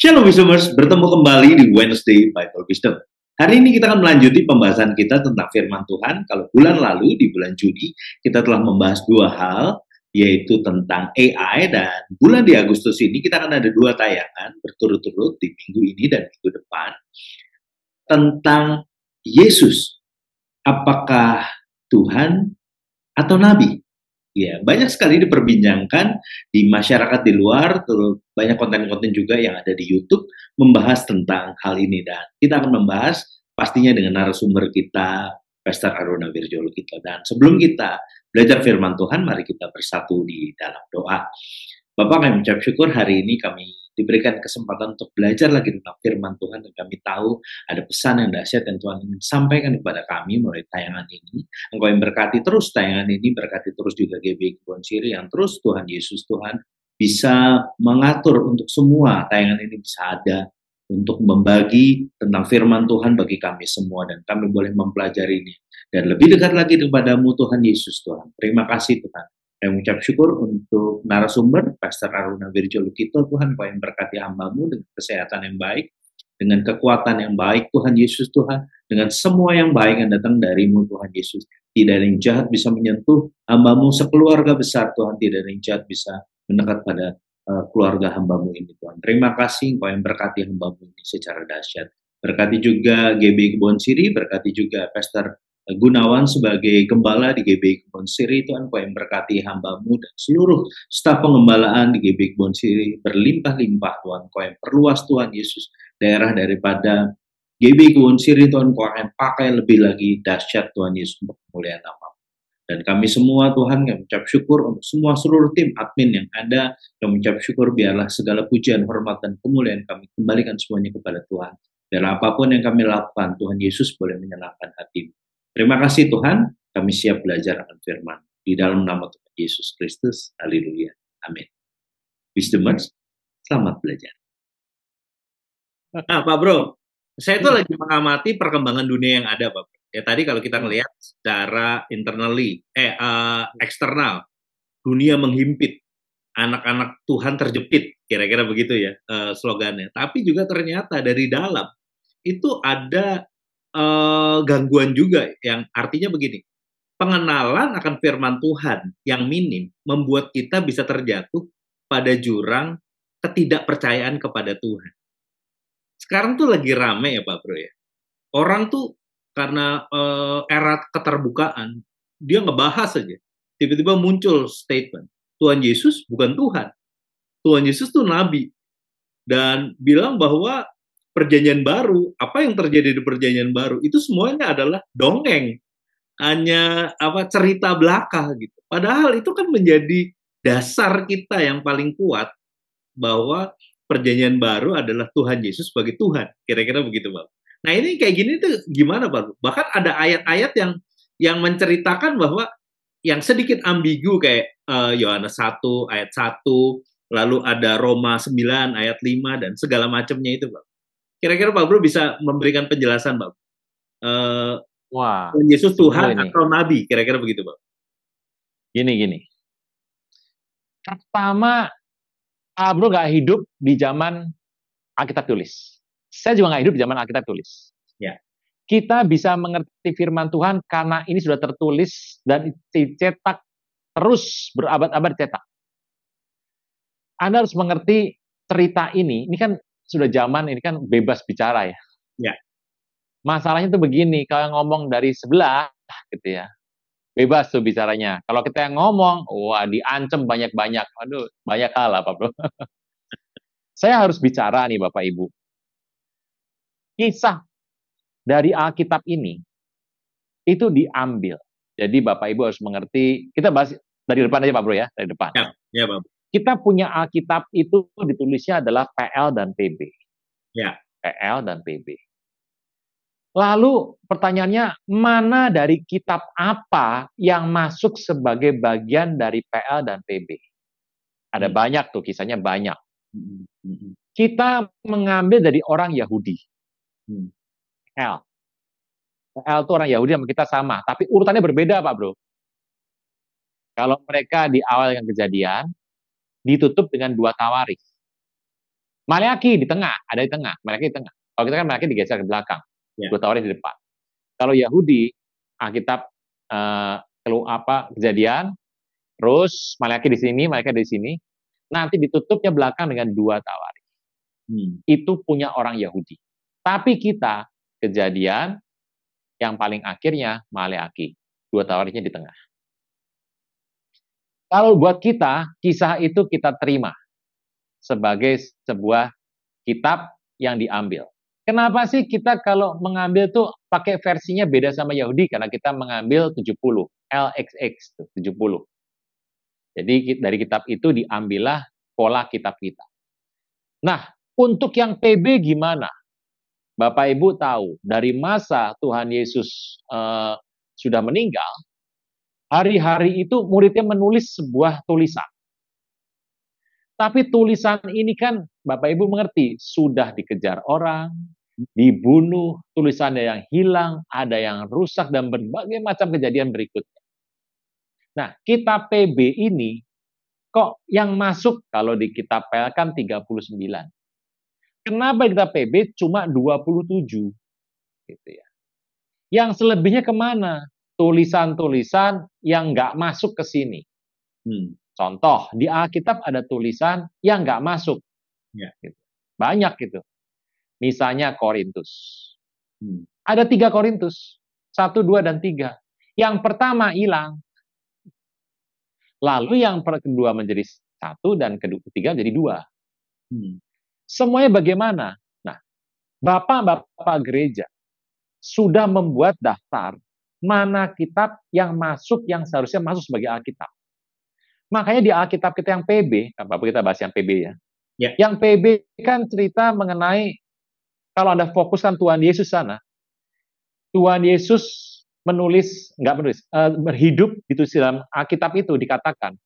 Shalom Wisdomers, bertemu kembali di Wednesday Bible Wisdom. Hari ini kita akan melanjuti pembahasan kita tentang firman Tuhan. Kalau bulan lalu, di bulan Juni, kita telah membahas dua hal, yaitu tentang AI, dan bulan di Agustus ini kita akan ada dua tayangan berturut-turut di minggu ini dan minggu depan, tentang Yesus. Apakah Tuhan atau Nabi? Ya, banyak sekali diperbincangkan di masyarakat di luar, terus banyak konten-konten juga yang ada di YouTube membahas tentang hal ini, dan kita akan membahas pastinya dengan narasumber kita, Pastor Aruna Wirjolo kita. Dan sebelum kita belajar firman Tuhan, mari kita bersatu di dalam doa. Bapak, kami mengucap syukur hari ini kami diberikan kesempatan untuk belajar lagi tentang firman Tuhan, dan kami tahu ada pesan yang dahsyat yang Tuhan ingin sampaikan kepada kami melalui tayangan ini. Engkau yang berkati terus tayangan ini, berkati terus juga GBI Kebon Siri yang terus Tuhan Yesus Tuhan bisa mengatur untuk semua tayangan ini bisa ada untuk membagi tentang firman Tuhan bagi kami semua, dan kami boleh mempelajari ini dan lebih dekat lagi kepadamu Tuhan Yesus Tuhan. Terima kasih Tuhan. Saya mengucap syukur untuk narasumber, Pastor Aruna Wirjolo kita, Tuhan, Kau yang berkati hamba-Mu dengan kesehatan yang baik, dengan kekuatan yang baik, Tuhan Yesus Tuhan, dengan semua yang baik yang datang dari-Mu, Tuhan Yesus. Tidak ada yang jahat bisa menyentuh hamba-Mu sekeluarga besar, Tuhan. Tidak ada yang jahat bisa mendekat pada keluarga hamba-Mu ini, Tuhan. Terima kasih, Kau yang berkati hamba-Mu ini secara dahsyat. Berkati juga GBI Kebon Siri, berkati juga Pastor Gunawan sebagai gembala di GBI Kebon Siri, Tuhan, Kau yang berkati hamba-Mu dan seluruh staf pengembalaan di GBI Kebon Siri berlimpah-limpah, Tuhan. Kau yang perluas, Tuhan Yesus, daerah daripada GBI Kebon Siri, Tuhan, Kau akan pakai lebih lagi dahsyat, Tuhan Yesus, untuk kemuliaan nama. Dan kami semua, Tuhan, kami mengucap syukur untuk semua seluruh tim admin yang ada. Kami mengucap syukur, biarlah segala pujian, hormat, dan kemuliaan kami kembalikan semuanya kepada Tuhan. Dan apapun yang kami lakukan, Tuhan Yesus boleh menyenangkan hati-Mu. Terima kasih Tuhan, kami siap belajar akan firman. Di dalam nama Tuhan Yesus Kristus, haleluya, amin. Wisdomers, selamat belajar. Nah Pak Bro, saya tuh lagi mengamati perkembangan dunia yang ada Pak Bro. Ya tadi kalau kita melihat secara eksternal, dunia menghimpit, anak-anak Tuhan terjepit, kira-kira begitu ya slogannya. Tapi juga ternyata dari dalam, itu ada gangguan juga yang artinya begini, pengenalan akan firman Tuhan yang minim membuat kita bisa terjatuh pada jurang ketidakpercayaan kepada Tuhan. Sekarang tuh lagi rame ya Pak Bro ya, orang tuh karena era keterbukaan dia ngebahas aja, tiba-tiba muncul statement Tuhan Yesus bukan Tuhan, Tuhan Yesus tuh Nabi, dan bilang bahwa Perjanjian Baru, apa yang terjadi di Perjanjian Baru itu semuanya adalah dongeng, hanya cerita belaka gitu. Padahal itu kan menjadi dasar kita yang paling kuat bahwa Perjanjian Baru adalah Tuhan Yesus sebagai Tuhan, kira-kira begitu, Pak. Nah ini kayak gini tuh gimana, Pak? Bahkan ada ayat-ayat yang menceritakan bahwa yang sedikit ambigu kayak Yohanes 1 ayat 1, lalu ada Roma 9 ayat 5 dan segala macamnya itu, Pak. Kira-kira Pak Bro bisa memberikan penjelasan, Pak? Wah, Yesus Tuhan atau Nabi, kira-kira begitu, Pak? Gini. Pertama, Pak Bro nggak hidup di zaman Alkitab tulis. Saya juga nggak hidup di zaman Alkitab tulis. Ya. Kita bisa mengerti firman Tuhan karena ini sudah tertulis dan dicetak terus berabad-abad cetak. Anda harus mengerti cerita ini kan sudah zaman ini kan bebas bicara ya. Ya. Masalahnya tuh begini, kalau ngomong dari sebelah gitu ya, bebas tuh bicaranya. Kalau kita yang ngomong, wah diancam banyak-banyak. Aduh, banyak hal Pak Bro. Saya harus bicara nih Bapak Ibu. Kisah dari Alkitab ini itu diambil. Jadi Bapak Ibu harus mengerti, kita bahas dari depan aja Pak Bro ya, dari depan. Ya Pak. Kita punya Alkitab itu ditulisnya adalah PL dan PB. Ya. PL dan PB. Lalu pertanyaannya, mana dari kitab apa yang masuk sebagai bagian dari PL dan PB? Ada banyak tuh, kisahnya banyak. Kita mengambil dari orang Yahudi. PL itu orang Yahudi sama kita sama, tapi urutannya berbeda Pak Bro. Kalau mereka di awal yang kejadian, ditutup dengan 2 tawarik. Maleaki di tengah, ada di tengah. Maleaki di tengah. Kalau kita kan Maleaki digeser ke belakang. Ya. Dua Taurat di depan. Kalau Yahudi, Alkitab Kejadian, terus Maleaki di sini, Maleaki di sini. Nanti ditutupnya belakang dengan dua Taurat. Itu punya orang Yahudi. Tapi kita Kejadian, yang paling akhirnya Maleaki. Dua Tauratnya di tengah. Kalau buat kita, kisah itu kita terima sebagai sebuah kitab yang diambil. Kenapa sih kita kalau mengambil tuh pakai versinya beda sama Yahudi? Karena kita mengambil 70, LXX, 70. Jadi dari kitab itu diambillah pola kitab kita. Nah, untuk yang PB gimana? Bapak Ibu tahu, dari masa Tuhan Yesus sudah meninggal, hari-hari itu muridnya menulis sebuah tulisan. Tapi tulisan ini kan Bapak Ibu mengerti, sudah dikejar orang, dibunuh, tulisannya yang hilang, ada yang rusak, dan berbagai macam kejadian berikutnya. Nah, kitab PB ini, kok yang masuk kalau di kitab PL kan 39. Kenapa kitab PB cuma 27? Gitu ya. Yang selebihnya kemana? Tulisan-tulisan yang nggak masuk ke sini. Contoh, di Alkitab ada tulisan yang nggak masuk. Ya, gitu. Banyak gitu. Misalnya Korintus. Ada 3 Korintus. 1, 2, dan 3. Yang pertama hilang. Lalu yang kedua menjadi 1, dan ketiga jadi 2. Semuanya bagaimana? Nah, Bapak-bapak gereja sudah membuat daftar mana kitab yang masuk, yang seharusnya masuk sebagai Alkitab. Makanya di Alkitab kita yang PB, Bapak kita bahas yang PB ya. Yang PB kan cerita mengenai, kalau Anda fokuskan Tuhan Yesus sana, Tuhan Yesus berhidup itu dalam Alkitab itu dikatakan,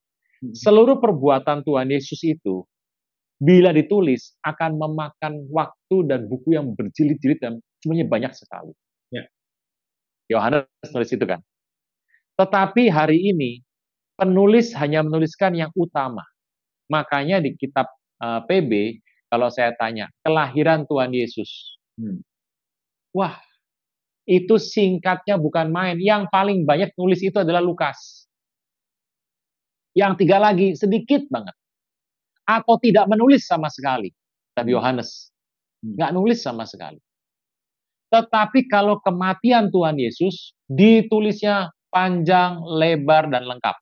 seluruh perbuatan Tuhan Yesus itu, bila ditulis, akan memakan waktu dan buku yang berjilid-jilid dan semuanya banyak sekali. Yohanes tulis itu kan. Tetapi hari ini, penulis hanya menuliskan yang utama. Makanya di kitab PB, kalau saya tanya, kelahiran Tuhan Yesus. Wah, itu singkatnya bukan main. Yang paling banyak nulis itu adalah Lukas. Yang 3 lagi, sedikit banget. Atau tidak menulis sama sekali. Tapi Yohanes, nggak nulis sama sekali. Tetapi kalau kematian Tuhan Yesus, ditulisnya panjang, lebar, dan lengkap.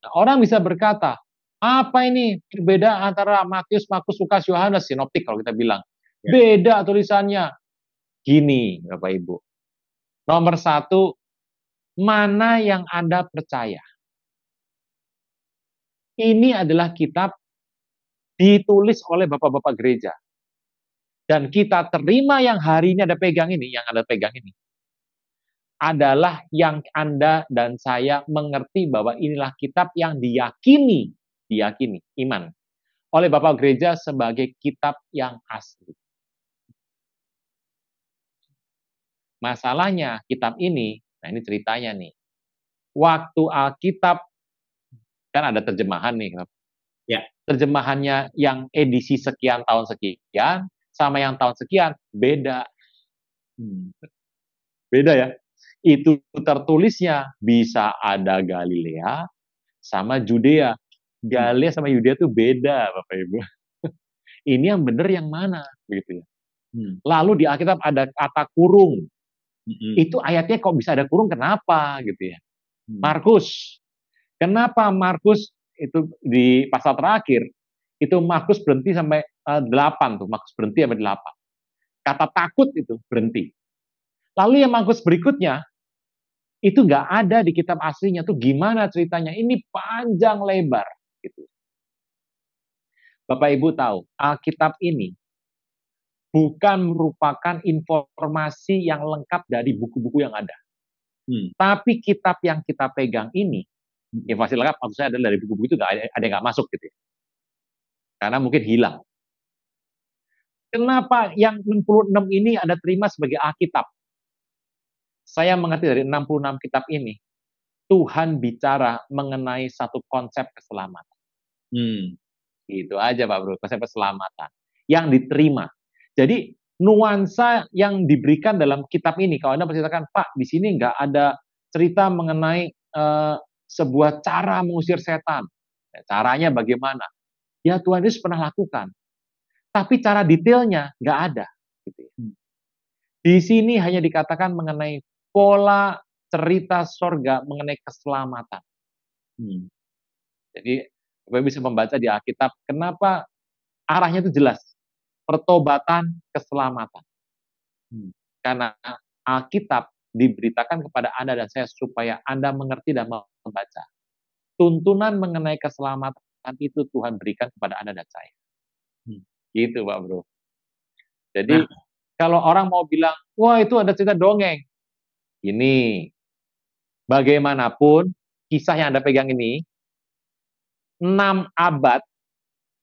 Nah, orang bisa berkata, apa ini berbeda antara Matius, Markus, Lukas, Yohanes, sinoptik kalau kita bilang. Beda tulisannya. Gini, Bapak Ibu. Nomor 1, mana yang Anda percaya? Ini adalah kitab ditulis oleh Bapak-bapak gereja. Dan kita terima yang hari ini Anda pegang ini, yang Anda pegang ini, adalah yang Anda dan saya mengerti bahwa inilah kitab yang diyakini iman oleh Bapak gereja sebagai kitab yang asli. Masalahnya kitab ini, nah ini ceritanya nih, waktu Alkitab kan ada terjemahan nih, ya, terjemahannya yang edisi sekian tahun sekian sama yang tahun sekian beda. Beda ya. Itu tertulisnya bisa ada Galilea sama Judea. Galilea sama Yudea itu beda, Bapak Ibu. Ini yang benar yang mana, begitu ya. Lalu di Alkitab ada kata kurung. Itu ayatnya kok bisa ada kurung, kenapa gitu ya. Markus. Kenapa Markus itu di pasal terakhir itu Markus berhenti sampai 8 tuh, Markus berhenti sampai 8. Kata takut itu berhenti. Lalu yang Markus berikutnya itu nggak ada di kitab aslinya, tuh gimana ceritanya? Ini panjang lebar gitu. Bapak Ibu tahu, Alkitab ini bukan merupakan informasi yang lengkap dari buku-buku yang ada. Tapi kitab yang kita pegang ini, informasi lengkap maksud saya adalah dari buku-buku itu ada yang nggak masuk gitu ya. Karena mungkin hilang. Kenapa yang 66 ini Anda terima sebagai Alkitab? Saya mengerti dari 66 kitab ini, Tuhan bicara mengenai satu konsep keselamatan. Itu aja Pak Bro, konsep keselamatan yang diterima. Jadi nuansa yang diberikan dalam kitab ini, kalau Anda menceritakan, Pak, di sini nggak ada cerita mengenai sebuah cara mengusir setan. Caranya bagaimana? Ya Tuhan Yesus pernah lakukan. Tapi cara detailnya nggak ada. Gitu ya. Di sini hanya dikatakan mengenai pola cerita sorga mengenai keselamatan. Jadi Bapak bisa membaca di Alkitab, kenapa arahnya itu jelas. Pertobatan, keselamatan. Karena Alkitab diberitakan kepada Anda dan saya supaya Anda mengerti dan membaca. Tuntunan mengenai keselamatan itu Tuhan berikan kepada Anda dan saya. Gitu Pak Bro. Jadi kalau orang mau bilang, wah itu ada cerita dongeng. Ini, bagaimanapun kisah yang Anda pegang ini, 6 abad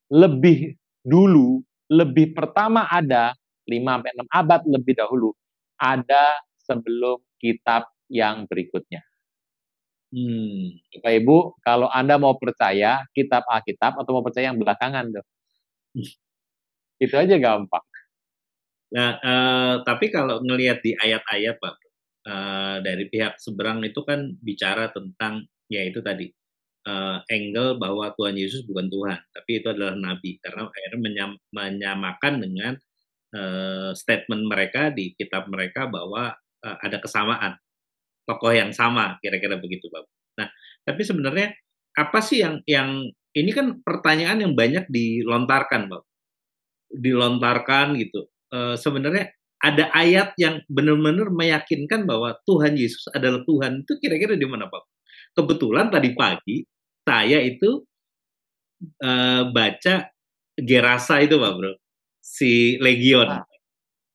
lebih dulu, lebih pertama ada 5-6 abad lebih dahulu ada sebelum kitab yang berikutnya. Bapak Ibu, kalau Anda mau percaya kitab Alkitab atau mau percaya yang belakangan tuh. Itu aja gampang. Nah, tapi kalau ngelihat di ayat-ayat Pak, dari pihak seberang itu kan bicara tentang ya itu tadi angle bahwa Tuhan Yesus bukan Tuhan, tapi itu adalah nabi karena akhirnya menyamakan dengan statement mereka di kitab mereka bahwa ada kesamaan tokoh yang sama kira-kira begitu Pak. Nah, tapi sebenarnya apa sih yang ini kan pertanyaan yang banyak dilontarkan Pak, dilontarkan gitu. Sebenarnya ada ayat yang benar-benar meyakinkan bahwa Tuhan Yesus adalah Tuhan itu kira-kira di mana Pak? Kebetulan tadi pagi saya itu baca Gerasa itu Pak Bro, si Legion.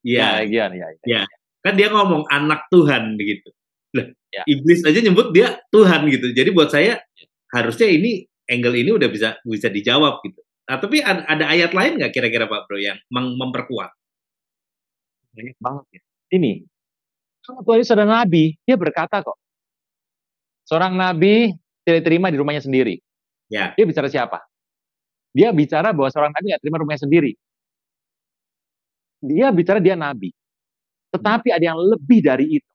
Ya, Legion, ya. Kan dia ngomong anak Tuhan begitu. Lah, iblis aja nyebut dia Tuhan gitu. Jadi buat saya harusnya ini angle ini udah bisa dijawab gitu. Nah, tapi ada ayat lain nggak kira-kira Pak Bro yang memperkuat? Banyak banget ya. Ini, kalau Tuhan Yesus adalah nabi, dia berkata kok, seorang nabi tidak terima di rumahnya sendiri. Ya. Dia bicara siapa? Dia bicara bahwa seorang nabi nggak terima rumahnya sendiri. Dia bicara dia nabi. Tetapi ada yang lebih dari itu.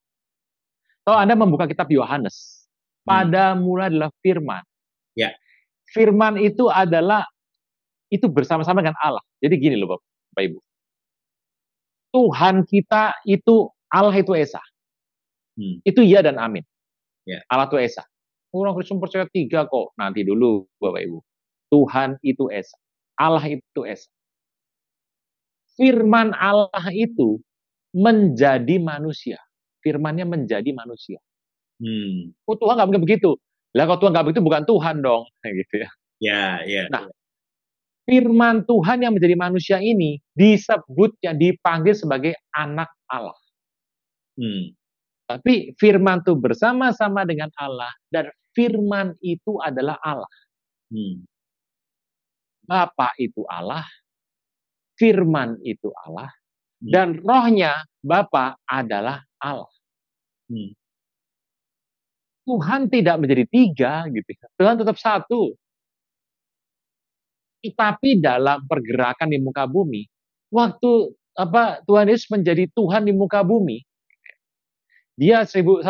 Kalau Anda membuka kitab Yohanes, pada mula adalah firman. Ya. Firman itu adalah itu bersama-sama dengan Allah. Jadi gini loh Bapak Ibu. Tuhan kita itu Allah itu Esa. Itu ya dan amin. Ya. Allah itu Esa. Orang Kristen percaya 3 kok. Nanti dulu Bapak Ibu. Tuhan itu Esa. Allah itu Esa. Firman Allah itu menjadi manusia. Firman-Nya menjadi manusia. Oh Tuhan nggak mungkin begitu. Lah kalau Tuhan nggak begitu bukan Tuhan dong. Gitu ya. Ya. Nah, firman Tuhan yang menjadi manusia ini disebutnya, dipanggil sebagai anak Allah. Tapi firman itu bersama-sama dengan Allah dan firman itu adalah Allah. Bapa itu Allah, firman itu Allah, dan rohnya Bapa adalah Allah. Tuhan tidak menjadi 3 gitu. Tuhan tetap 1. Tetapi dalam pergerakan di muka bumi, waktu Tuhan Yesus menjadi Tuhan di muka bumi, dia 100%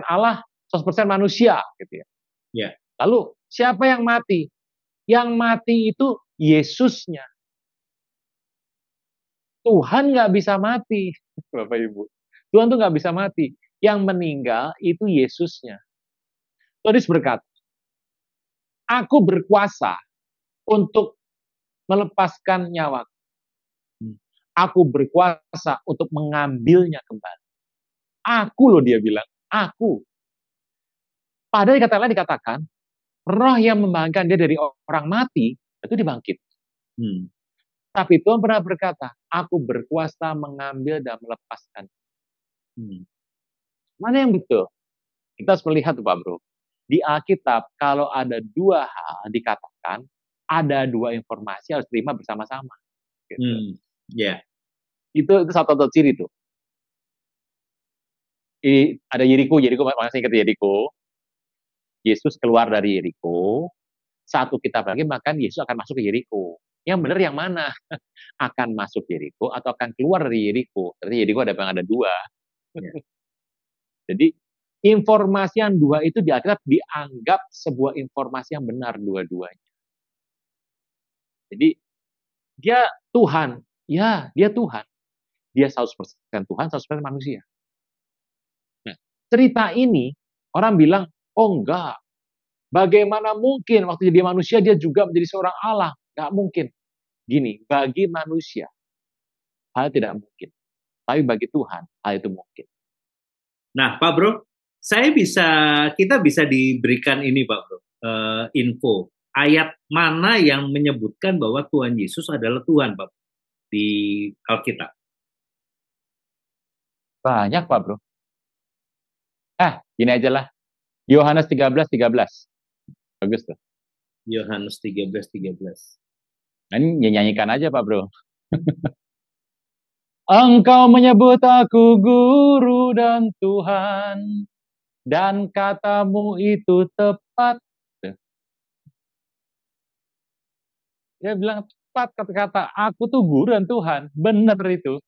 Allah, 100% manusia gitu ya. Ya. Lalu siapa yang mati? Yang mati itu Yesusnya. Tuhan nggak bisa mati, Bapak Ibu. Tuhan tuh nggak bisa mati. Yang meninggal itu Yesusnya. Tuhan Yesus berkata, aku berkuasa untuk melepaskan nyawaku. Aku berkuasa untuk mengambilnya kembali. Aku loh dia bilang, aku. Padahal kata lain dikatakan, roh yang membangkitkan dia dari orang mati, itu dibangkit. Tapi Tuhan pernah berkata, aku berkuasa mengambil dan melepaskan. Mana yang betul? Kita harus melihat Pak Bro. Di Alkitab, kalau ada 2 hal dikatakan, ada 2 informasi harus terima bersama-sama. Gitu. Yeah. Itu satu ciri tuh. Ada Yeriko, masih ingat Yeriko. Yesus keluar dari Yeriko, satu kitab lagi, maka Yesus akan masuk ke Yeriko. Yang benar yang mana? Akan masuk Yeriko atau akan keluar dari Yeriko? Berarti Yeriko ada dua. Ya. Jadi informasi yang dua itu di Alkitab dianggap sebuah informasi yang benar dua-duanya. Jadi dia Tuhan, ya dia Tuhan. Dia 100% Tuhan, 100% manusia. Nah, cerita ini orang bilang, oh enggak. Bagaimana mungkin waktu jadi manusia dia juga menjadi seorang Allah? Enggak mungkin. Gini, bagi manusia hal tidak mungkin. Tapi bagi Tuhan hal itu mungkin. Nah, Pak Bro, kita bisa diberikan ini, Pak Bro, info. Ayat mana yang menyebutkan bahwa Tuhan Yesus adalah Tuhan, Pak, di Alkitab? Banyak, Pak Bro. Gini aja lah. Yohanes 13:13. Bagus tuh. Yohanes 13:13. Nah, ini nyanyikan aja, Pak Bro. Engkau menyebut aku guru dan Tuhan, dan katamu itu tepat. Dia bilang tepat kata-kata, aku tuh guru dan Tuhan. Benar itu.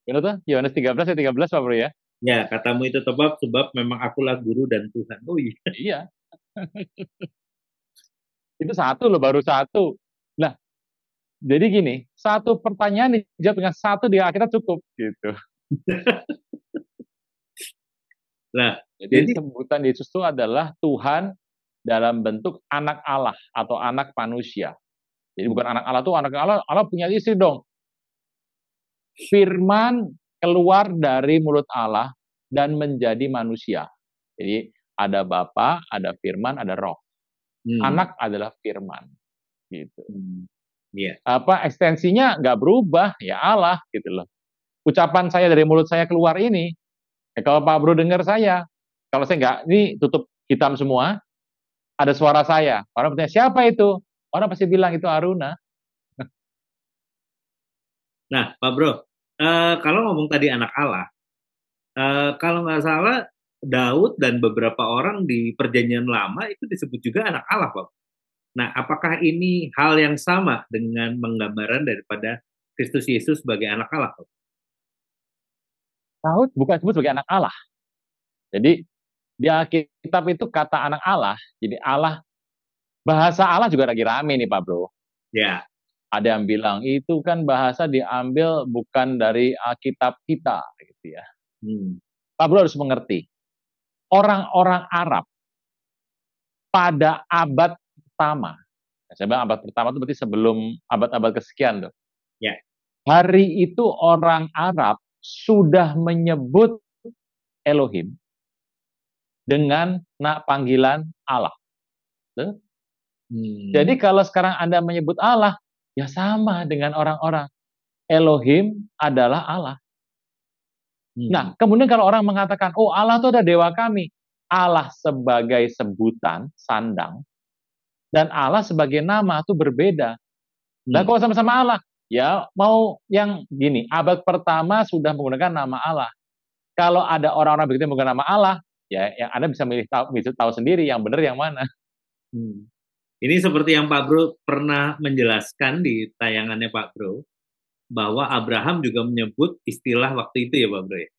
Benar tuh? Yohanes 13:13, Pak Bro ya? Ya, katamu itu tepat sebab memang akulah guru dan Tuhan. Oh iya. Iya. Itu satu loh, baru satu. Nah, jadi gini, satu pertanyaan dijawab dengan satu di Alkitab cukup gitu. Nah, jadi sebutan Yesus itu adalah Tuhan dalam bentuk anak Allah atau anak manusia. Jadi bukan anak Allah tuh anak Allah, Allah punya istri dong. Firman keluar dari mulut Allah dan menjadi manusia. Jadi ada Bapa, ada Firman, ada Roh. Anak adalah Firman, gitu. Yeah. Ekstensinya nggak berubah, ya Allah, gitu loh. Ucapan saya dari mulut saya keluar ini, kalau Pak Bro dengar saya, kalau saya nggak, ini tutup hitam semua, ada suara saya. Orang bertanya, siapa itu? Orang pasti bilang itu Aruna. Nah, Pak Bro, kalau ngomong tadi anak Allah, kalau nggak salah, Daud dan beberapa orang di Perjanjian Lama itu disebut juga anak Allah, Pak. Nah, apakah ini hal yang sama dengan penggambaran daripada Kristus Yesus sebagai anak Allah, Pak? Daud bukan disebut sebagai anak Allah. Jadi di Alkitab itu kata anak Allah, jadi Allah, bahasa Allah juga lagi rame nih Pak Bro. Ya. Ada yang bilang itu kan bahasa diambil bukan dari Alkitab kita, gitu ya. Pak Bro harus mengerti, orang-orang Arab pada abad pertama, saya bilang abad pertama itu berarti sebelum abad-abad kesekian tuh. Ya. Hari itu orang Arab sudah menyebut Elohim dengan panggilan Allah. Jadi kalau sekarang Anda menyebut Allah, ya sama dengan orang-orang. Elohim adalah Allah. Nah, kemudian kalau orang mengatakan, oh Allah itu ada dewa kami. Allah sebagai sebutan, sandang, dan Allah sebagai nama itu berbeda. Nah, kalau sama-sama Allah, ya mau yang gini, abad pertama sudah menggunakan nama Allah. Kalau ada orang-orang begitu menggunakan nama Allah, ya yang Anda bisa tahu sendiri yang benar yang mana. Ini seperti yang Pak Bro pernah menjelaskan di tayangannya Pak Bro, bahwa Abraham juga menyebut istilah waktu itu ya Pak Bro ya.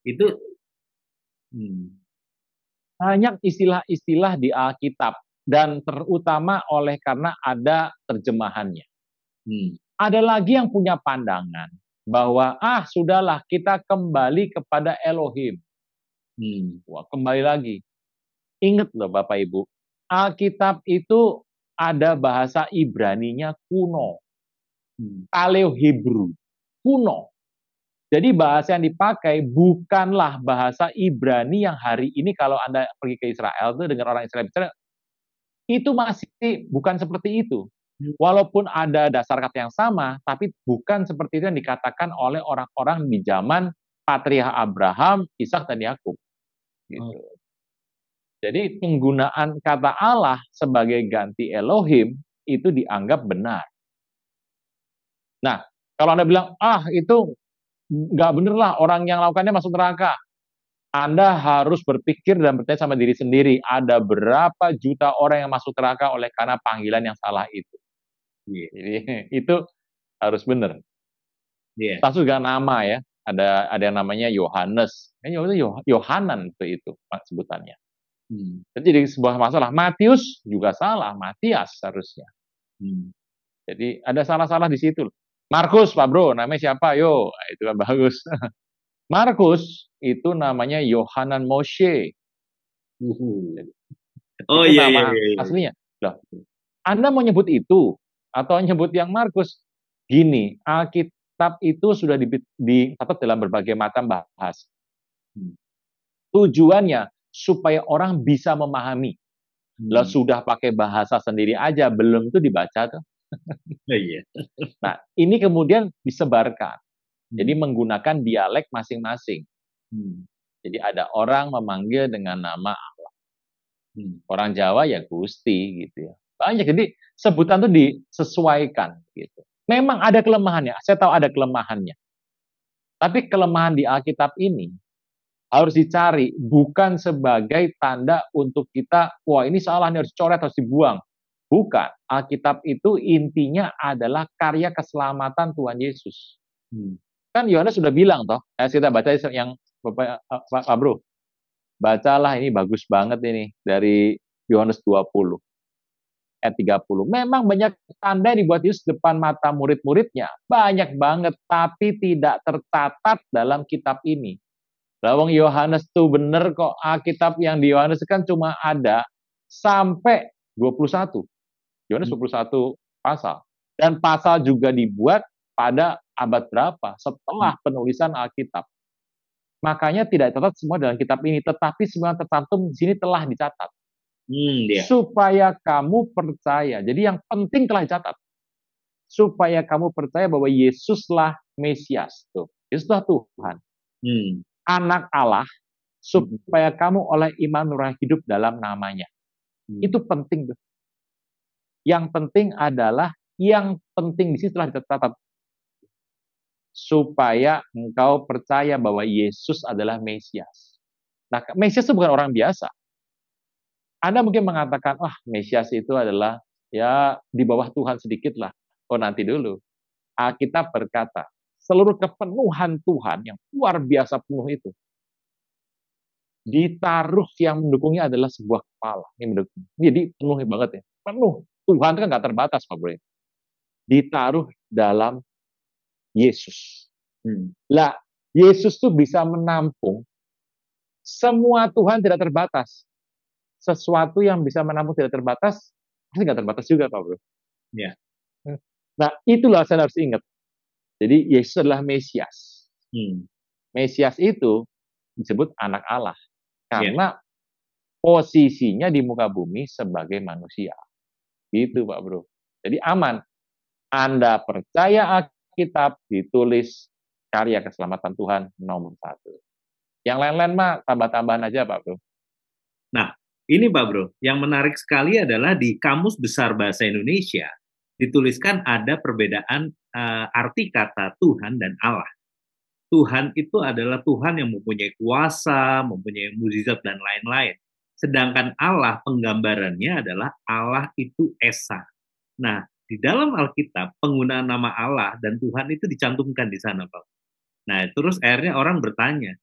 Itu banyak istilah-istilah di Alkitab dan terutama oleh karena ada terjemahannya. Ada lagi yang punya pandangan bahwa sudahlah kita kembali kepada Elohim. Wah, kembali lagi. Ingat loh Bapak Ibu, Alkitab itu ada bahasa Ibraninya kuno. Paleo Hebrew, kuno. Jadi bahasa yang dipakai bukanlah bahasa Ibrani yang hari ini kalau Anda pergi ke Israel tuh dengan orang Israel bicara, itu masih bukan seperti itu. Walaupun ada dasar kata yang sama, tapi bukan seperti itu yang dikatakan oleh orang-orang di zaman Patriark Abraham, Ishak dan Yakub. Gitu. Jadi penggunaan kata Allah sebagai ganti Elohim itu dianggap benar. Nah, kalau Anda bilang, itu nggak bener lah, orang yang lakukannya masuk neraka. Anda harus berpikir dan bertanya sama diri sendiri, ada berapa juta orang yang masuk neraka oleh karena panggilan yang salah itu. Iya. Jadi itu harus benar. Iya. Termasuk juga nama ya. Ada yang namanya Yohanes. Yohanan itu sebutannya. Jadi sebuah masalah. Matius juga salah, Matias harusnya. Jadi ada salah-salah di situ. Markus, Pak Bro, namanya siapa? Yo, itu kan bagus. Markus itu namanya Yohanan Moshe. Oh Itu iya iya nama iya. aslinya. Loh, Anda mau nyebut itu atau nyebut yang Markus? Gini, Alkitab itu sudah dicatat dalam berbagai macam bahasa. Tujuannya supaya orang bisa memahami. Lah sudah pakai bahasa sendiri aja, belum tuh dibaca tuh. Oh, iya. Nah, ini kemudian disebarkan. Jadi menggunakan dialek masing-masing. Jadi ada orang memanggil dengan nama Allah. Orang Jawa ya Gusti gitu ya. Banyak, jadi sebutan itu disesuaikan gitu. Memang ada kelemahannya, saya tahu ada kelemahannya. Tapi kelemahan di Alkitab ini harus dicari bukan sebagai tanda untuk kita, wah ini salah, ini harus coret, harus dibuang. Bukan. Alkitab itu intinya adalah karya keselamatan Tuhan Yesus. Kan Yohanes sudah bilang toh, kita baca yang Pak Bro. Bacalah, ini bagus banget ini dari Yohanes 20 ayat 30. Memang banyak tanda yang dibuat Yesus depan mata murid-muridnya, banyak banget, tapi tidak tercatat dalam kitab ini. Lawang Yohanes tuh bener kok, Alkitab yang di Yohanes kan cuma ada sampai 21. Yohanes 21 pasal. Dan pasal juga dibuat pada abad berapa? Setelah penulisan Alkitab. Makanya tidak tercatat semua dalam kitab ini, tetapi semua tercantum di sini telah dicatat. Supaya kamu percaya. Jadi yang penting telah dicatat. Supaya kamu percaya bahwa Yesuslah Mesias. Tuh. Yesuslah Tuhan. Anak Allah, supaya kamu oleh iman nurani hidup dalam namanya. Itu penting. Tuh. Yang penting adalah, yang penting di sini telah dicatat. Supaya engkau percaya bahwa Yesus adalah Mesias. Nah, Mesias itu bukan orang biasa. Anda mungkin mengatakan, wah Mesias itu adalah ya di bawah Tuhan sedikit lah. Oh nanti dulu. Alkitab berkata, seluruh kepenuhan Tuhan yang luar biasa penuh itu, ditaruh yang mendukungnya adalah sebuah kepala. Ini mendukung. Jadi penuh banget ya. Penuh. Tuhan itu kan nggak terbatas, Pak Bro. Ditaruh dalam Yesus. Lah, Yesus tuh bisa menampung semua. Tuhan tidak terbatas. Sesuatu yang bisa menampung tidak terbatas, pasti nggak terbatas juga, Pak Bro. Ya. Nah, itulah saya harus ingat. Jadi, Yesus adalah Mesias. Mesias itu disebut anak Allah. Karena posisinya di muka bumi sebagai manusia. Gitu, Pak Bro. Jadi aman. Anda percaya Alkitab ditulis karya keselamatan Tuhan nomor 1. Yang lain-lain mah tambah-tambahan aja, Pak Bro. Nah, ini Pak Bro, yang menarik sekali adalah di Kamus Besar Bahasa Indonesia dituliskan ada perbedaan arti kata Tuhan dan Allah. Tuhan itu adalah Tuhan yang mempunyai kuasa, mempunyai mukjizat dan lain-lain. Sedangkan Allah penggambarannya adalah Allah itu Esa. Nah, di dalam Alkitab penggunaan nama Allah dan Tuhan itu dicantumkan di sana, Pak. Nah, terus akhirnya orang bertanya,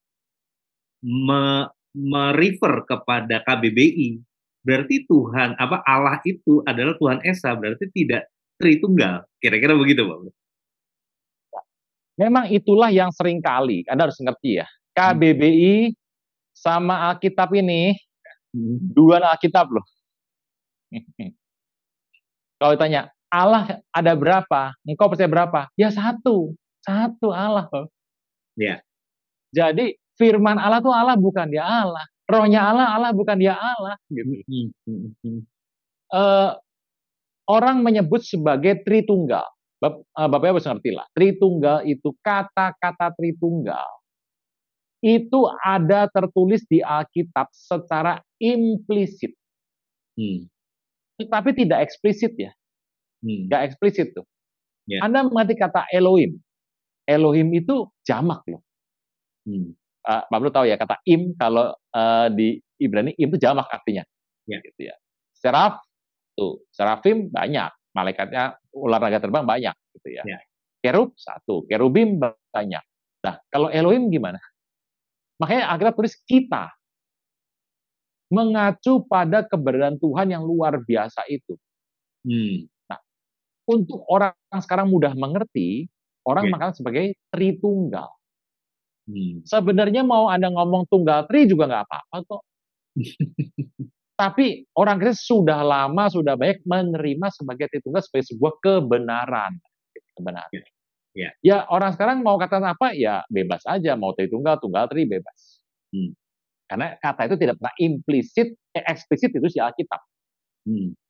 merefer kepada KBBI, berarti Tuhan Allah itu adalah Tuhan Esa, berarti tidak Tritunggal. Kira-kira begitu, Pak. Memang itulah yang sering kali, Anda harus ngerti ya. KBBI sama Alkitab ini dua Alkitab loh. Kalau ditanya, Allah ada berapa? Engkau percaya berapa? Ya satu Allah. Ya. Jadi firman Allah itu Allah bukan dia Allah. Rohnya Allah bukan dia Allah. Gitu. Orang menyebut sebagai Tritunggal. Bapak harus ngerti lah. Tritunggal itu, kata-kata Tritunggal itu ada tertulis di Alkitab secara implisit. Tapi tidak eksplisit ya. Nggak eksplisit tuh. Anda mengerti kata Elohim. Elohim itu jamak loh. Pak Bro tahu ya kata im kalau di Ibrani im itu jamak artinya. Ya. Gitu ya. Seraf tuh, serafim banyak, malaikatnya olahraga terbang banyak gitu ya. Ya. Kerub satu, kerubim banyak. Nah, kalau Elohim gimana? Makanya Alkitab tulis kita mengacu pada keberadaan Tuhan yang luar biasa itu. Nah, untuk orang sekarang mudah mengerti, orang mengenal sebagai Tritunggal. Sebenarnya mau Anda ngomong tunggal tri juga nggak apa-apa kok. Tapi orang Kristen sudah lama, sudah banyak menerima sebagai Tritunggal sebagai sebuah kebenaran. Kebenaran. Ya orang sekarang mau kata apa, ya bebas aja. Mau Tritunggal, tunggal tri, bebas. Karena kata itu tidak pernah implisit, eksplisit itu di Alkitab.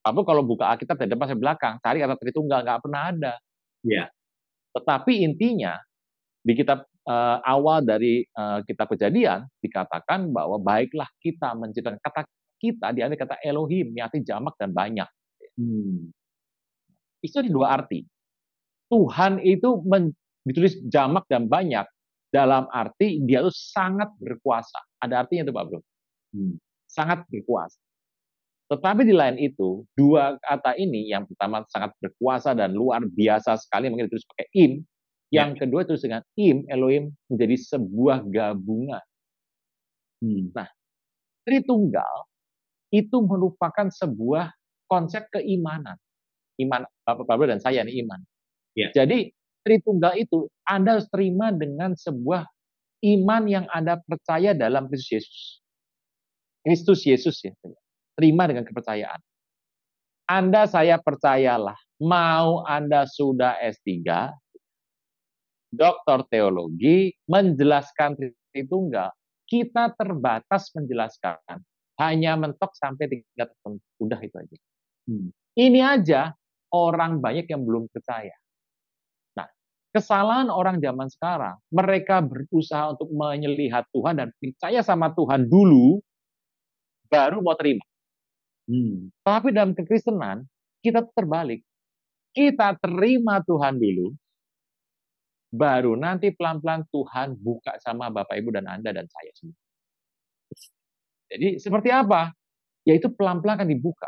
Tapi kalau buka Alkitab dari depan sampai belakang, cari kata Tritunggal, nggak pernah ada. Tetapi intinya, di kitab awal dari kitab Kejadian dikatakan bahwa baiklah kita menciptakan, kata kita diambil kata Elohim yang arti jamak dan banyak. Itu di dua arti. Tuhan itu ditulis jamak dan banyak dalam arti dia itu sangat berkuasa. Ada artinya itu Pak Bro. Sangat berkuasa. Tetapi di lain itu, dua kata ini yang pertama sangat berkuasa dan luar biasa sekali mungkin ditulis pakai im. Yang kedua terus dengan im, Elohim menjadi sebuah gabungan. Nah, Tritunggal itu merupakan sebuah konsep keimanan. Iman Bapak Pablo dan saya nih iman. Jadi Tritunggal itu Anda harus terima dengan sebuah iman yang Anda percaya dalam Kristus Yesus. Kristus Yesus ya. Terima dengan kepercayaan. Anda saya percayalah, mau Anda sudah S3, doktor teologi, menjelaskan Tritunggal, kita terbatas menjelaskan. Hanya mentok sampai tingkat tertentu. Udah itu aja. Ini aja orang banyak yang belum percaya. Nah, kesalahan orang zaman sekarang, mereka berusaha untuk menyelihat Tuhan dan percaya sama Tuhan dulu, baru mau terima. Tapi dalam kekristenan, kita terbalik. Kita terima Tuhan dulu, baru nanti pelan-pelan Tuhan buka sama Bapak, Ibu, dan Anda, dan saya semua. Jadi seperti apa? Yaitu pelan-pelan akan dibuka.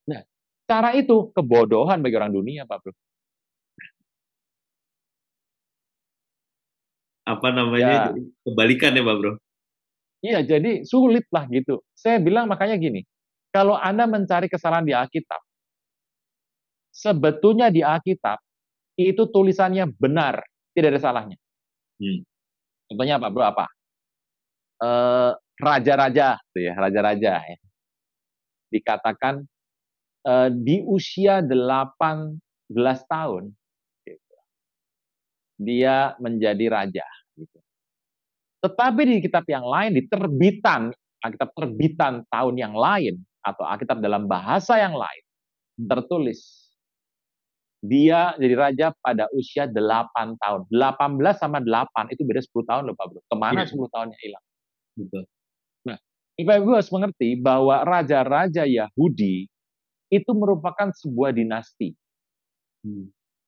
Nah, cara itu kebodohan bagi orang dunia, Pak Bro. Apa namanya? Kebalikan ya, Pak Bro? Iya, jadi sulit lah gitu. Saya bilang makanya gini, kalau Anda mencari kesalahan di Alkitab, sebetulnya di Alkitab, itu tulisannya benar, tidak ada salahnya. Contohnya Pak Bro apa? Raja-raja, ya, raja-raja ya. Dikatakan di usia 18 tahun gitu, dia menjadi raja. Gitu. Tetapi di kitab yang lain, di terbitan, Alkitab terbitan tahun yang lain, atau Alkitab dalam bahasa yang lain, tertulis dia jadi raja pada usia 8 tahun. 18 sama 8 itu beda 10 tahun loh Pak Bro. Kemana 10 tahunnya hilang? Betul. Nah, Ibu harus mengerti bahwa raja-raja Yahudi itu merupakan sebuah dinasti.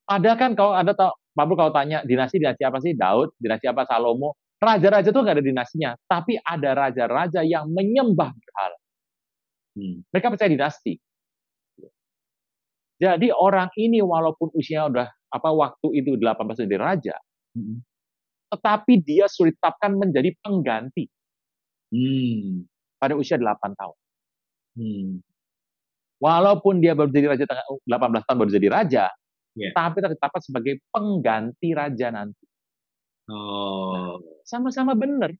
Padahal kan kalau ada tahu, Pak Bro kalau tanya dinasti apa sih? Daud, dinasti apa Salomo? Raja-raja itu nggak ada dinastinya, tapi ada raja-raja yang menyembah berhala. Mereka percaya dinasti. Jadi orang ini walaupun usianya udah waktu itu 18 jadi raja, tetapi dia sudah ditetapkan menjadi pengganti pada usia 8 tahun. Walaupun dia baru jadi raja 18 tahun baru jadi raja, tapi ditetapkan sebagai pengganti raja nanti. Nah, sama-sama benar.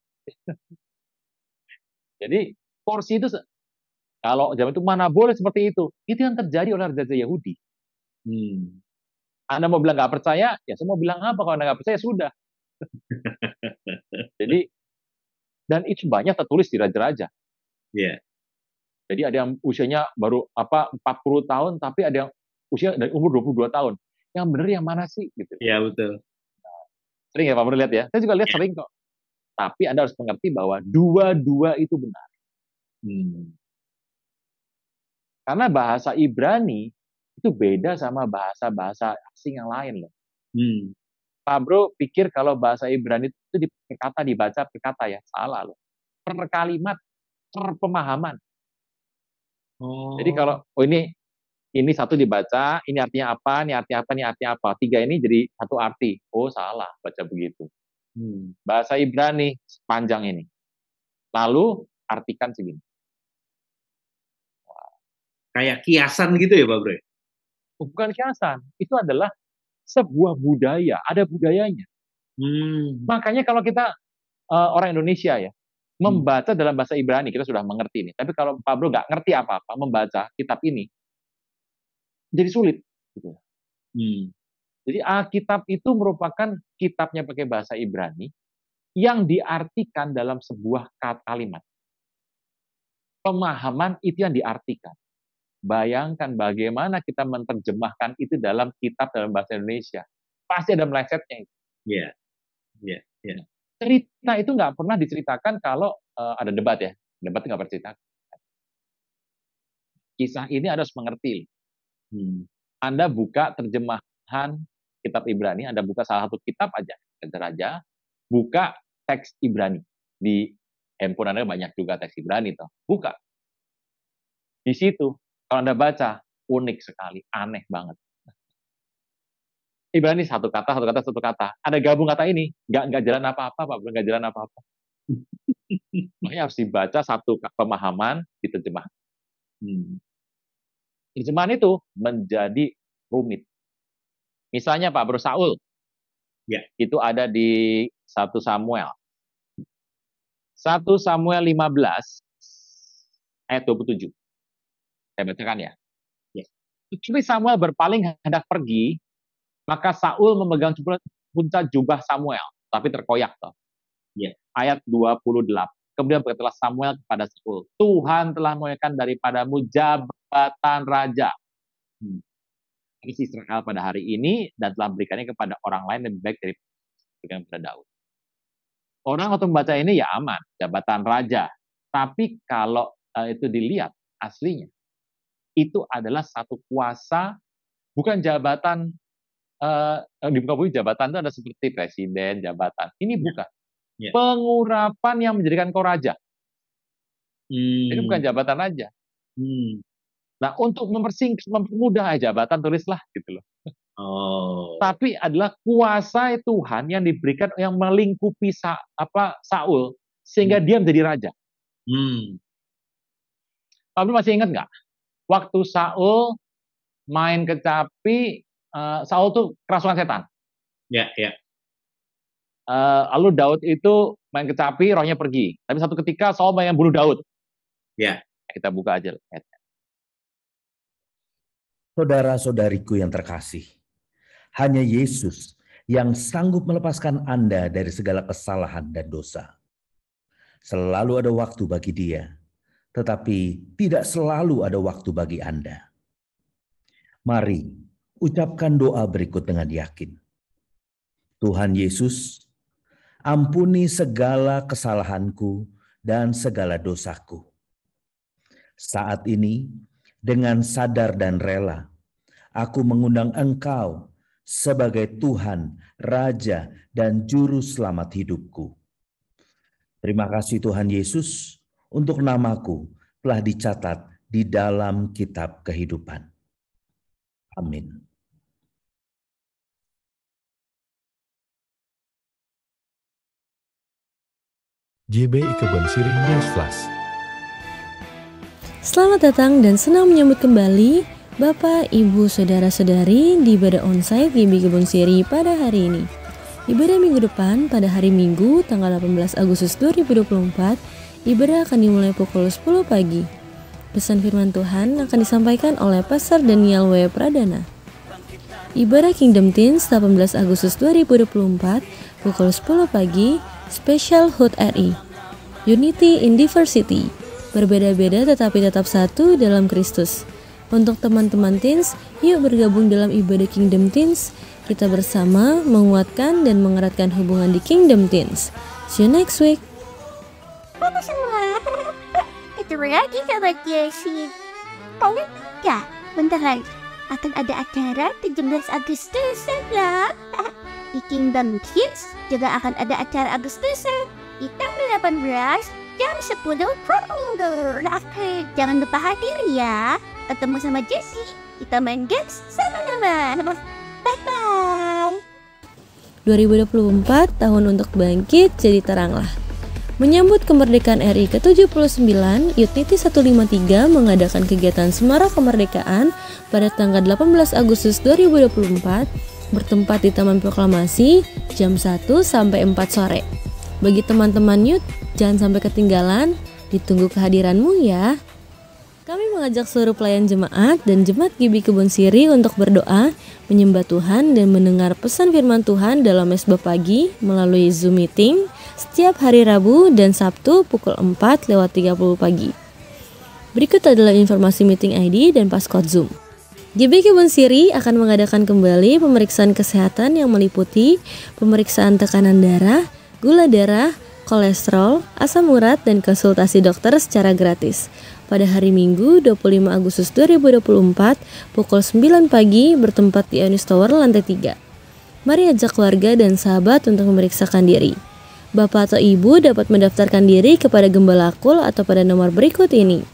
Jadi porsi itu kalau zaman itu mana boleh seperti itu. Itu yang terjadi oleh raja Yahudi. Anda mau bilang nggak percaya, ya saya mau bilang apa kalau Anda nggak percaya sudah. Jadi dan itu banyak tertulis di raja-raja. Jadi ada yang usianya baru 40 tahun, tapi ada yang usia dari umur 22 tahun. Yang benar yang mana sih? Gitu. Iya betul. Sering ya Pak Bro lihat ya. Saya juga lihat sering kok. Tapi Anda harus mengerti bahwa dua-dua itu benar. Karena bahasa Ibrani itu beda sama bahasa-bahasa asing yang lain loh. Pak Bro pikir kalau bahasa Ibrani itu per kata dibaca per kata ya, salah loh. Per kalimat, per pemahaman. Jadi kalau ini satu dibaca, ini artinya apa, ini artinya apa, ini artinya apa. 3 ini jadi satu arti. Oh salah baca begitu. Bahasa Ibrani sepanjang ini. Lalu artikan segini. Kayak kiasan gitu ya Pak Bro? Bukan kiasan, itu adalah sebuah budaya, ada budayanya. Makanya kalau kita orang Indonesia ya, membaca dalam bahasa Ibrani, kita sudah mengerti nih. Tapi kalau Pak Bro nggak ngerti apa-apa, membaca kitab ini, jadi sulit. Gitu. Jadi Alkitab itu merupakan kitabnya pakai bahasa Ibrani, yang diartikan dalam sebuah kalimat. Pemahaman itu yang diartikan. Bayangkan bagaimana kita menerjemahkan itu dalam kitab dalam bahasa Indonesia. Pasti ada melesetnya. Iya. Cerita itu nggak pernah diceritakan kalau ada debat ya. Debat nggak pernah diceritakan. Kisah ini harus mengerti. Anda buka terjemahan kitab Ibrani, Anda buka salah satu kitab aja, buka teks Ibrani. Di handphone Anda banyak juga teks Ibrani. Buka. Di situ, kalau Anda baca, unik sekali, aneh banget. Ibrani satu kata. Ada gabung kata ini, nggak jalan apa-apa, Pak, nggak jalan apa-apa. Makanya harus dibaca satu pemahaman, diterjemah. Terjemahan itu menjadi rumit. Misalnya Pak Bro Saul, itu ada di 1 Samuel. 1 Samuel 15, ayat 27. Saya bacakan ya. Ketika Samuel berpaling hendak pergi, maka Saul memegang puncak jubah Samuel, tapi terkoyak. Ayat 28. Kemudian berkatalah Samuel kepada Saul, Tuhan telah mengalihkan daripadamu jabatan raja Israel pada hari ini dan telah berikannya kepada orang lain lebih baik dari kepada Daud. Orang waktu membaca ini ya aman, jabatan raja. Tapi kalau itu dilihat aslinya, itu adalah satu kuasa, bukan jabatan, di muka bumi jabatan itu ada seperti presiden, jabatan. Ini bukan. Pengurapan yang menjadikan kau raja. Ini bukan jabatan raja. Nah, untuk mempermudah jabatan, tulislah gitu loh. Tapi adalah kuasa Tuhan yang diberikan, yang melingkupi Saul, sehingga dia menjadi raja. Kamu masih ingat nggak? Waktu Saul main kecapi, Saul tuh kerasukan setan. Lalu Daud itu main kecapi, rohnya pergi. Tapi satu ketika Saul main bunuh Daud. Kita buka aja. Saudara-saudariku yang terkasih, hanya Yesus yang sanggup melepaskan Anda dari segala kesalahan dan dosa. Selalu ada waktu bagi Dia, tetapi tidak selalu ada waktu bagi Anda. Mari ucapkan doa berikut dengan yakin. Tuhan Yesus, ampuni segala kesalahanku dan segala dosaku. Saat ini, dengan sadar dan rela, aku mengundang Engkau sebagai Tuhan, Raja, dan Juru Selamat hidupku. Terima kasih Tuhan Yesus untuk namaku telah dicatat di dalam kitab kehidupan. Amin. JBI Kebon Sirih News Flash. Selamat datang dan senang menyambut kembali Bapak, Ibu, Saudara-saudari di ibadah onsite GBI Kebon Sirih pada hari ini. Ibadah minggu depan pada hari Minggu tanggal 18 Agustus 2024, ibadah akan dimulai pukul 10 pagi. Pesan firman Tuhan akan disampaikan oleh Pastor Daniel W. Pradana. Ibadah Kingdom Teens 18 Agustus 2024 pukul 10 pagi, Special HUT RI. Unity in Diversity. Berbeda-beda tetapi tetap satu dalam Kristus. Untuk teman-teman teens, yuk bergabung dalam ibadah Kingdom Teens. Kita bersama menguatkan dan mengeratkan hubungan di Kingdom Teens. See you next week. Halo semua, ketemu lagi sama Jessie. Kalian ya, bentar lagi akan ada acara 17 Agustus ya. Di Kingdom Kids juga akan ada acara Agustusan di tanggal 18 jam 10 Oke, jangan lupa hadir ya. Ketemu sama Jessie, kita main games sama-sama. Bye-bye. 2024 tahun untuk bangkit jadi teranglah. Menyambut kemerdekaan RI ke-79, Unity 153 mengadakan kegiatan Semarak Kemerdekaan pada tanggal 18 Agustus 2024 bertempat di Taman Proklamasi jam 1 sampai 4 sore. Bagi teman-teman Youth, jangan sampai ketinggalan, ditunggu kehadiranmu ya. Kami mengajak seluruh pelayan jemaat dan jemaat GB Kebon Siri untuk berdoa, menyembah Tuhan dan mendengar pesan firman Tuhan dalam mesbah pagi melalui Zoom meeting setiap hari Rabu dan Sabtu pukul 4:30 pagi. Berikut adalah informasi meeting ID dan passcode Zoom. GB Kebon Siri akan mengadakan kembali pemeriksaan kesehatan yang meliputi pemeriksaan tekanan darah, gula darah, kolesterol, asam urat, dan konsultasi dokter secara gratis pada hari Minggu 25 Agustus 2024 pukul 9 pagi bertempat di Ionis Tower lantai 3. Mari ajak keluarga dan sahabat untuk memeriksakan diri. Bapak atau Ibu dapat mendaftarkan diri kepada Gembala Kul atau pada nomor berikut ini.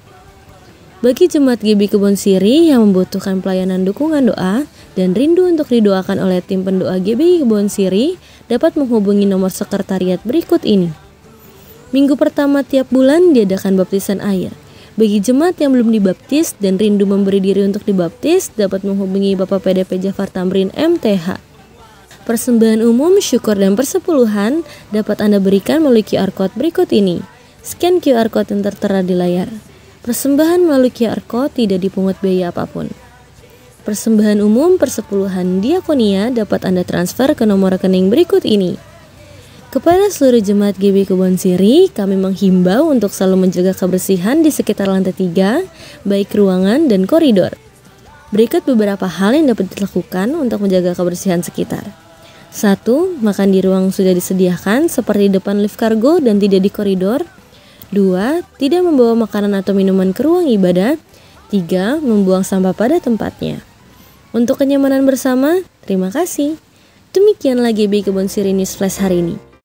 Bagi jemaat GB Kebon Siri yang membutuhkan pelayanan dukungan doa dan rindu untuk didoakan oleh tim pendoa GB Kebon Siri dapat menghubungi nomor sekretariat berikut ini. Minggu pertama tiap bulan diadakan baptisan air. Bagi jemaat yang belum dibaptis dan rindu memberi diri untuk dibaptis dapat menghubungi Bapak PDP Jafar Tamrin MTH. Persembahan umum, syukur, dan persepuluhan dapat Anda berikan melalui QR Code berikut ini. Scan QR Code yang tertera di layar. Persembahan melalui QR Code tidak dipungut biaya apapun. Persembahan umum persepuluhan diakonia dapat Anda transfer ke nomor rekening berikut ini. Kepada seluruh jemaat GB Kebon Siri, kami menghimbau untuk selalu menjaga kebersihan di sekitar lantai 3, baik ruangan dan koridor. Berikut beberapa hal yang dapat dilakukan untuk menjaga kebersihan sekitar. 1. Makan di ruang sudah disediakan seperti depan lift kargo dan tidak di koridor. 2. Tidak membawa makanan atau minuman ke ruang ibadah. 3. Membuang sampah pada tempatnya. Untuk kenyamanan bersama, terima kasih. Demikianlah GB Kebon Siri News Flash hari ini.